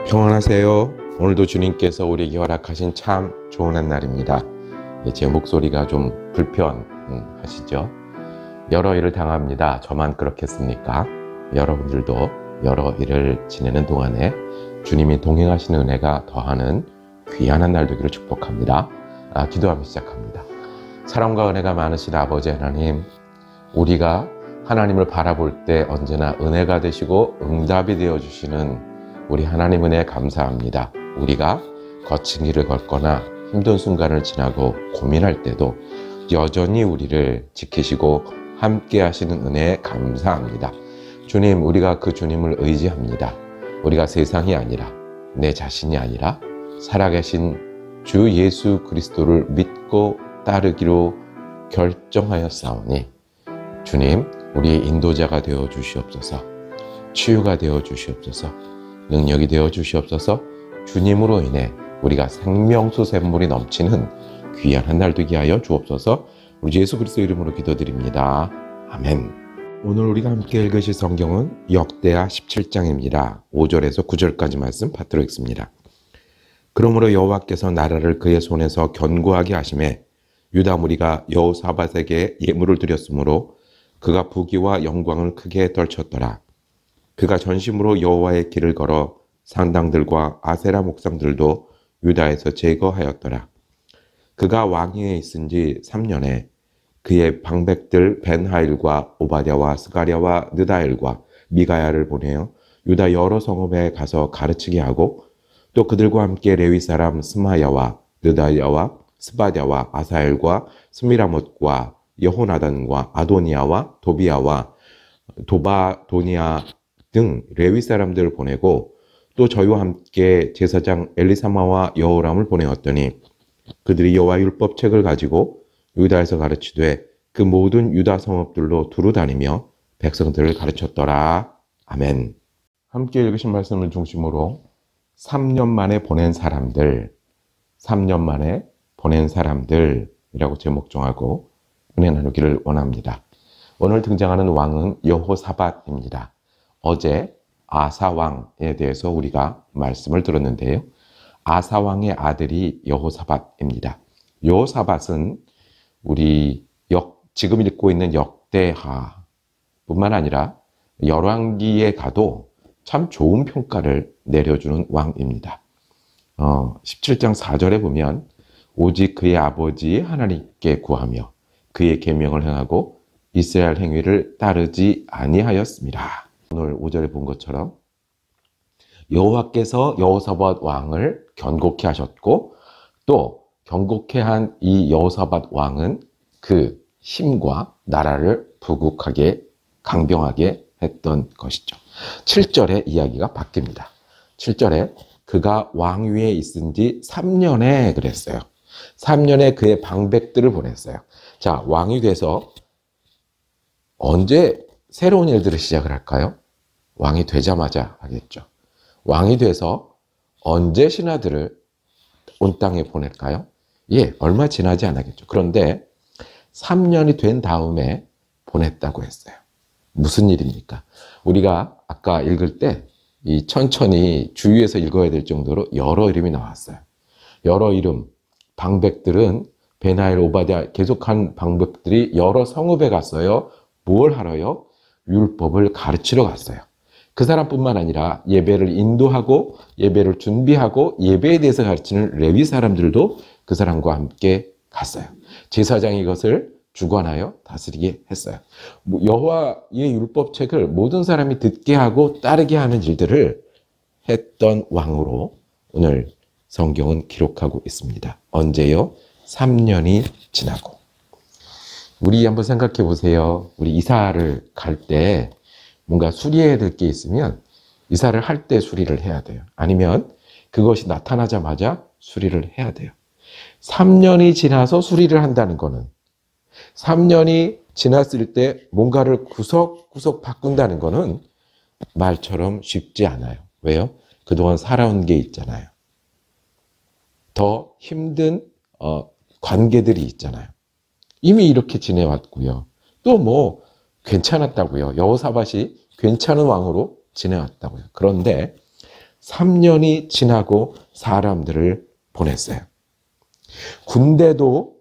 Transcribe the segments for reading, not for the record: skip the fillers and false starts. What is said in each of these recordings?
평안하세요. 오늘도 주님께서 우리에게 허락하신 참 좋은 한 날입니다. 제 목소리가 좀 불편하시죠? 여러 일을 당합니다. 저만 그렇겠습니까? 여러분들도 여러 일을 지내는 동안에 주님이 동행하시는 은혜가 더하는 귀한 한 날 되기를 축복합니다. 기도하며 시작합니다. 사랑과 은혜가 많으신 아버지 하나님, 우리가 하나님을 바라볼 때 언제나 은혜가 되시고 응답이 되어주시는 우리 하나님 은혜에 감사합니다. 우리가 거친 길을 걷거나 힘든 순간을 지나고 고민할 때도 여전히 우리를 지키시고 함께 하시는 은혜에 감사합니다. 주님, 우리가 그 주님을 의지합니다. 우리가 세상이 아니라 내 자신이 아니라 살아계신 주 예수 그리스도를 믿고 따르기로 결정하였사오니 주님, 우리의 인도자가 되어 주시옵소서. 치유가 되어 주시옵소서. 능력이 되어 주시옵소서. 주님으로 인해 우리가 생명수 샘물이 넘치는 귀한 한 날 되게 하여 주옵소서. 우리 예수 그리스도 이름으로 기도드립니다. 아멘. 오늘 우리가 함께 읽으실 성경은 역대하 17장입니다. 5절에서 9절까지 말씀 받도록 하겠습니다. 그러므로 여호와께서 나라를 그의 손에서 견고하게 하심에 유다 무리가 여호사밧에게 예물을 드렸으므로 그가 부귀와 영광을 크게 떨쳤더라. 그가 전심으로 여호와의 길을 걸어 상당들과 아세라 목상들도 유다에서 제거하였더라. 그가 왕위에 있은 지 3년에 그의 방백들 벤하일과 오바댜와 스가랴와 느다엘과 미가야를 보내어 유다 여러 성읍에 가서 가르치게 하고 또 그들과 함께 레위 사람 스마야와 느다야와 스바랴와 아사엘과 스미라못과 여호나단과 아도니아와 도비야와 도바도니아 등 레위 사람들을 보내고 또 저희와 함께 제사장 엘리사마와 여호람을 보내었더니 그들이 여호와 율법책을 가지고 유다에서 가르치되 그 모든 유다 성읍들로 두루 다니며 백성들을 가르쳤더라. 아멘. 함께 읽으신 말씀을 중심으로 3년 만에 보낸 사람들, 3년 만에 보낸 사람들이라고 제목 정하고 은혜 나누기를 원합니다. 오늘 등장하는 왕은 여호사밧입니다. 어제 아사왕에 대해서 우리가 말씀을 들었는데요. 아사왕의 아들이 여호사밧입니다. 여호사밧은 우리 지금 읽고 있는 역대하 뿐만 아니라 열왕기에 가도 참 좋은 평가를 내려주는 왕입니다. 17장 4절에 보면 오직 그의 아버지 하나님께 구하며 그의 계명을 행하고 이스라엘 행위를 따르지 아니하였습니다. 오늘 5절에 본 것처럼 여호와께서 여호사밧 왕을 견고케 하셨고 또 견고케 한 이 여호사밧 왕은 그 힘과 나라를 부국하게 강병하게 했던 것이죠. 7절에 이야기가 바뀝니다. 7절에 그가 왕위에 있은 지 3년에 그랬어요. 3년에 그의 방백들을 보냈어요. 자, 왕이 돼서 언제 새로운 일들을 시작을 할까요? 왕이 되자마자 하겠죠. 왕이 돼서 언제 신하들을 온 땅에 보낼까요? 얼마 지나지 않았겠죠. 그런데 3년이 된 다음에 보냈다고 했어요. 무슨 일입니까? 우리가 아까 읽을 때 이 천천히 주의해서 읽어야 될 정도로 여러 이름이 나왔어요. 여러 이름, 방백들은 베나엘, 오바댜 계속한 방백들이 여러 성읍에 갔어요. 뭘 하러요? 율법을 가르치러 갔어요. 그 사람뿐만 아니라 예배를 인도하고 예배를 준비하고 예배에 대해서 가르치는 레위 사람들도 그 사람과 함께 갔어요. 제사장이 이것을 주관하여 다스리게 했어요. 여호와의 율법책을 모든 사람이 듣게 하고 따르게 하는 일들을 했던 왕으로 오늘 성경은 기록하고 있습니다. 언제요? 3년이 지나고. 우리 한번 생각해 보세요. 우리 이사를 갈 때 뭔가 수리해야 될 게 있으면 이사를 할 때 수리를 해야 돼요. 아니면 그것이 나타나자마자 수리를 해야 돼요. 3년이 지나서 수리를 한다는 거는 3년이 지났을 때 뭔가를 구석구석 바꾼다는 거는 말처럼 쉽지 않아요. 왜요? 그동안 살아온 게 있잖아요. 더 힘든 관계들이 있잖아요. 이미 이렇게 지내왔고요. 또 뭐 괜찮았다고요. 여호사밧이 괜찮은 왕으로 지내왔다고요. 그런데 3년이 지나고 사람들을 보냈어요. 군대도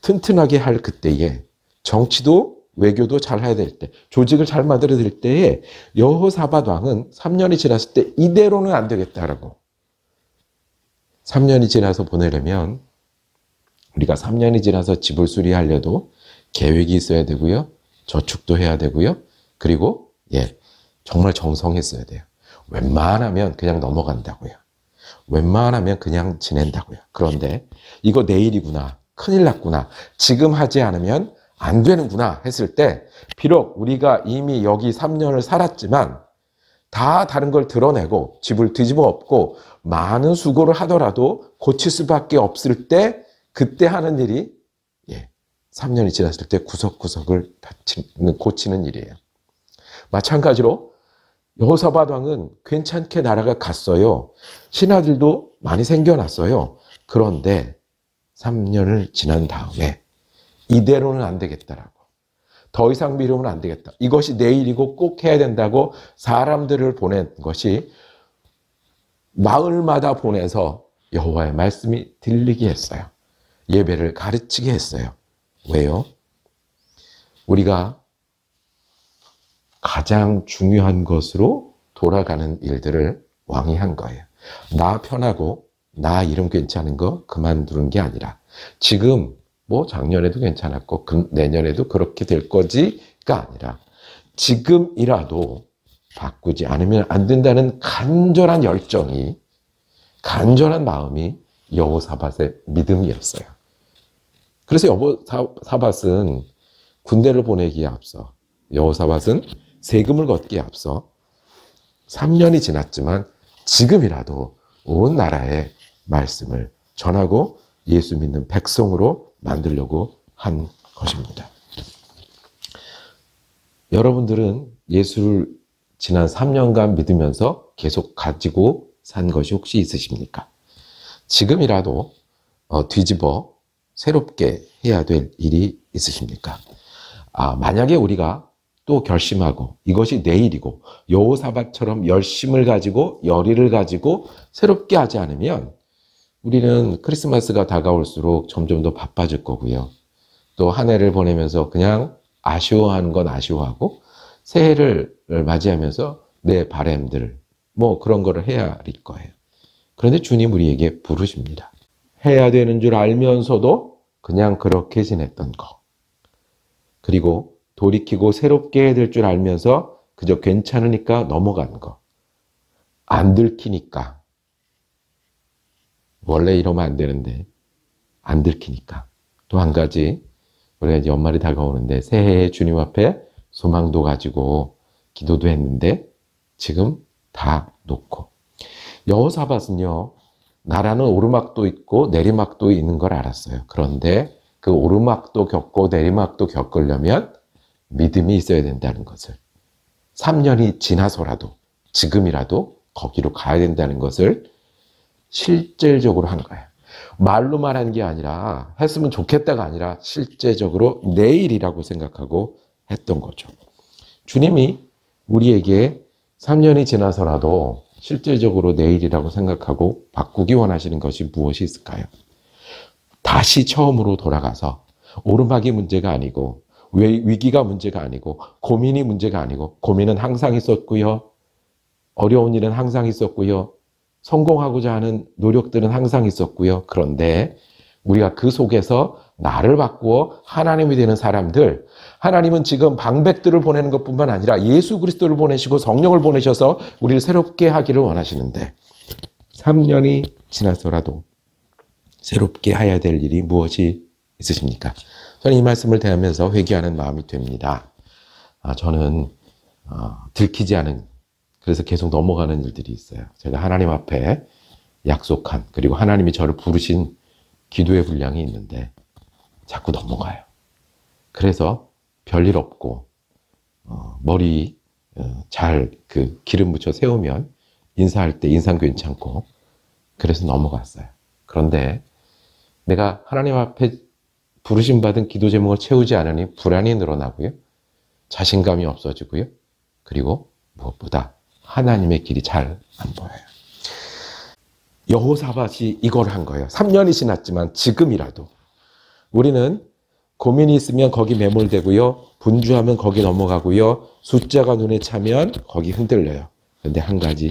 튼튼하게 할 그때에, 정치도 외교도 잘 해야 될 때, 조직을 잘 만들어야 될 때에 여호사밧 왕은 3년이 지났을 때 이대로는 안 되겠다라고. 3년이 지나서 보내려면 우리가 3년이 지나서 집을 수리하려도 계획이 있어야 되고요. 저축도 해야 되고요. 그리고 정말 정성했어야 돼요. 웬만하면 그냥 넘어간다고요. 웬만하면 그냥 지낸다고요. 그런데 이거 내일이구나. 큰일 났구나. 지금 하지 않으면 안 되는구나 했을 때, 비록 우리가 이미 여기 3년을 살았지만 다 다른 걸 드러내고 집을 뒤집어 엎고 많은 수고를 하더라도 고칠 수밖에 없을 때, 그때 하는 일이 3년이 지났을 때 구석구석을 고치는 일이에요. 마찬가지로 여호사밧 왕은 괜찮게 나라가 갔어요. 신하들도 많이 생겨났어요. 그런데 3년을 지난 다음에 이대로는 안 되겠다라고. 더 이상 미루면 안 되겠다. 이것이 내일이고 꼭 해야 된다고 사람들을 보낸 것이 마을마다 보내서 여호와의 말씀이 들리게 했어요. 예배를 가르치게 했어요. 왜요? 우리가 가장 중요한 것으로 돌아가는 일들을 왕이 한 거예요. 나 편하고 나 이름 괜찮은 거 그만두는 게 아니라, 지금 뭐 작년에도 괜찮았고 내년에도 그렇게 될 거지가 아니라, 지금이라도 바꾸지 않으면 안 된다는 간절한 열정이, 간절한 마음이 여호사밧의 믿음이었어요. 그래서 여호사밧은 군대를 보내기에 앞서, 여호사밧은 세금을 걷기에 앞서 3년이 지났지만 지금이라도 온 나라에 말씀을 전하고 예수 믿는 백성으로 만들려고 한 것입니다. 여러분들은 예수를 지난 3년간 믿으면서 계속 가지고 산 것이 혹시 있으십니까? 지금이라도 뒤집어 새롭게 해야 될 일이 있으십니까? 만약에 우리가 또 결심하고 이것이 내일이고 여호사밧처럼 열심을 가지고 열의를 가지고 새롭게 하지 않으면 우리는 크리스마스가 다가올수록 점점 더 바빠질 거고요. 또 한 해를 보내면서 그냥 아쉬워하는 건 아쉬워하고 새해를 맞이하면서 내 바램들 그런 거를 헤아릴 거예요. 그런데 주님 우리에게 부르십니다. 해야 되는 줄 알면서도 그냥 그렇게 지냈던 거, 그리고 돌이키고 새롭게 해야 될 줄 알면서 그저 괜찮으니까 넘어간 거, 안 들키니까, 원래 이러면 안 되는데 안 들키니까. 또 한 가지, 우리가 이제 연말이 다가오는데 새해에 주님 앞에 소망도 가지고 기도도 했는데 지금 다 놓고. 여호사밧은요, 나라는 오르막도 있고 내리막도 있는 걸 알았어요. 그런데 그 오르막도 겪고 내리막도 겪으려면 믿음이 있어야 된다는 것을, 3년이 지나서라도 지금이라도 거기로 가야 된다는 것을 실질적으로 한 거예요. 말로만 한 게 아니라, 했으면 좋겠다가 아니라 실제적으로 내일이라고 생각하고 했던 거죠. 주님이 우리에게 3년이 지나서라도 실질적으로 내일이라고 생각하고 바꾸기 원하시는 것이 무엇이 있을까요? 다시 처음으로 돌아가서 오르막이 문제가 아니고 위기가 문제가 아니고 고민이 문제가 아니고, 고민은 항상 있었고요. 어려운 일은 항상 있었고요. 성공하고자 하는 노력들은 항상 있었고요. 그런데 우리가 그 속에서 나를 바꾸어 하나님이 되는 사람들, 하나님은 지금 방백들을 보내는 것뿐만 아니라 예수 그리스도를 보내시고 성령을 보내셔서 우리를 새롭게 하기를 원하시는데, 3년이 지나서라도 새롭게 해야 될 일이 무엇이 있으십니까? 저는 이 말씀을 대하면서 회개하는 마음이 됩니다. 저는 들키지 않은, 그래서 계속 넘어가는 일들이 있어요. 제가 하나님 앞에 약속한, 그리고 하나님이 저를 부르신 기도의 분량이 있는데 자꾸 넘어가요. 그래서 별일 없고 머리 잘 기름 묻혀 세우면 인사할 때 인상 괜찮고, 그래서 넘어갔어요. 그런데 내가 하나님 앞에 부르심 받은 기도 제목을 채우지 않으니 불안이 늘어나고요. 자신감이 없어지고요. 그리고 무엇보다 하나님의 길이 잘 안 보여요. 여호사밧이 이걸 한 거예요. 3년이 지났지만 지금이라도 우리는 고민이 있으면 거기 매몰되고요. 분주하면 거기 넘어가고요. 숫자가 눈에 차면 거기 흔들려요. 그런데 한 가지,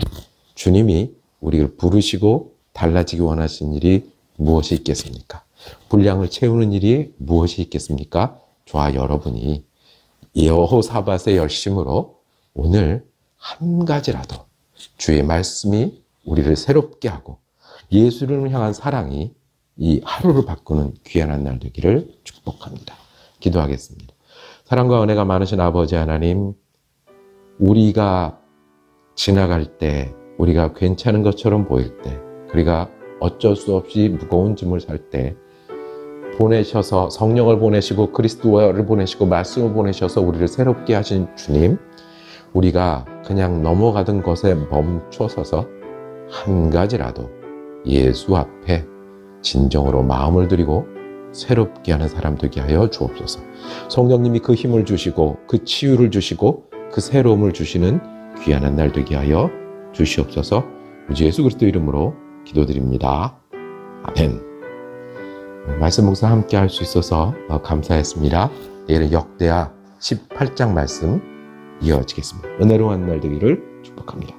주님이 우리를 부르시고 달라지기 원하시는 일이 무엇이 있겠습니까? 분량을 채우는 일이 무엇이 있겠습니까? 저와 여러분이 여호사밧의 열심으로 오늘 한 가지라도 주의 말씀이 우리를 새롭게 하고 예수를 향한 사랑이 이 하루를 바꾸는 귀한 한 날 되기를 축복합니다. 기도하겠습니다. 사랑과 은혜가 많으신 아버지 하나님, 우리가 지나갈 때, 우리가 괜찮은 것처럼 보일 때, 우리가 어쩔 수 없이 무거운 짐을 살 때 보내셔서 성령을 보내시고 그리스도를 보내시고 말씀을 보내셔서 우리를 새롭게 하신 주님, 우리가 그냥 넘어가던 것에 멈춰서서 한 가지라도 예수 앞에 진정으로 마음을 드리고 새롭게 하는 사람 되게 하여 주옵소서. 성령님이 그 힘을 주시고 그 치유를 주시고 그 새로움을 주시는 귀한 한 날 되게 하여 주시옵소서. 우리 예수 그리스도 이름으로 기도드립니다. 아멘. 말씀 묵상 함께 할 수 있어서 감사했습니다. 내일은 역대하 18장 말씀 이어지겠습니다. 은혜로운 날 되기를 축복합니다.